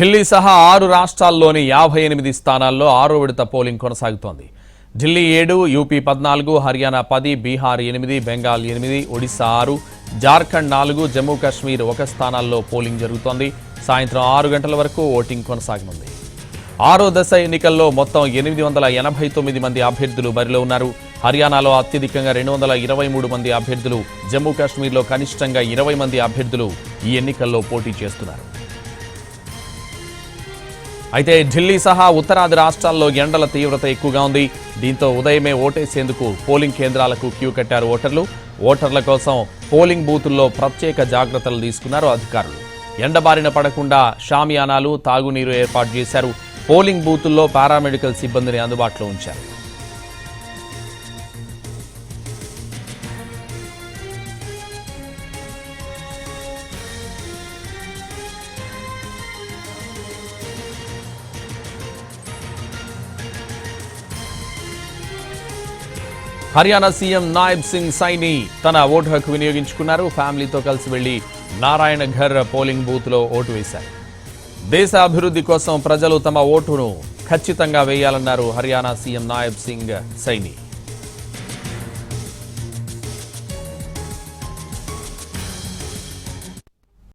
ఢిల్లీ సహా 6 రాష్ట్రాల్లోని 58 స్థానాల్లో 6వ విడత పోలింగ్ కొనసాగుతోంది. ఢిల్లీ 7, యూపీ 14, హర్యానా 10, బీహార్ 8, బెంగాల్ 8, ఒడిశా 6, జార్ఖండ్ 4, జమ్మూ కాశ్మీర్ 1 స్థానాల్లో పోలింగ్ జరుగుతోంది. సాయంత్రం 6 గంటల వరకు ఓటింగ్ కొనసాగనుంది. 6వ దశ ఎన్నికల్లో మొత్తం 889 మంది అభ్యర్థులు బరిలో ఉన్నారు. హర్యానాలో అత్యధికంగా 223 మంది అభ్యర్థులు, జమ్మూ కాశ్మీర్లో కనిష్టంగా 20 మంది అభ్యర్థులు ఈ ఎన్నికల్లో పోటీ చేస్తున్నారు. అయితే ఢిల్లీ సహా ఉత్తరాది రాష్ట్రాల్లో ఎండల తీవ్రత ఎక్కువగా ఉంది. దీంతో ఉదయమే ఓటేసేందుకు పోలింగ్ కేంద్రాలకు క్యూ కట్టారు ఓటర్లు. ఓటర్ల కోసం పోలింగ్ బూతుల్లో ప్రత్యేక జాగ్రత్తలు తీసుకున్నారు అధికారులు. ఎండబారిన పడకుండా షామియానాలు, తాగునీరు ఏర్పాటు చేశారు. పోలింగ్ బూతుల్లో పారామెడికల్ సిబ్బందిని అందుబాటులో ఉంచారు. హర్యానా సీఎం నాయబ్ సింగ్ సైని తన ఓటు హక్కు వినియోగించుకున్నారు. ఫ్యామిలీతో కలిసి వెళ్లి నారాయణ ఘర్ పోలింగ్ బూత్ లో ఓటు వేశారు. దేశ అభివృద్ధి కోసం ప్రజలు తమ ఓటును ఖచ్చితంగా వేయాలన్నారు హర్యానా సీఎం నాయబ్ సింగ్ సైని.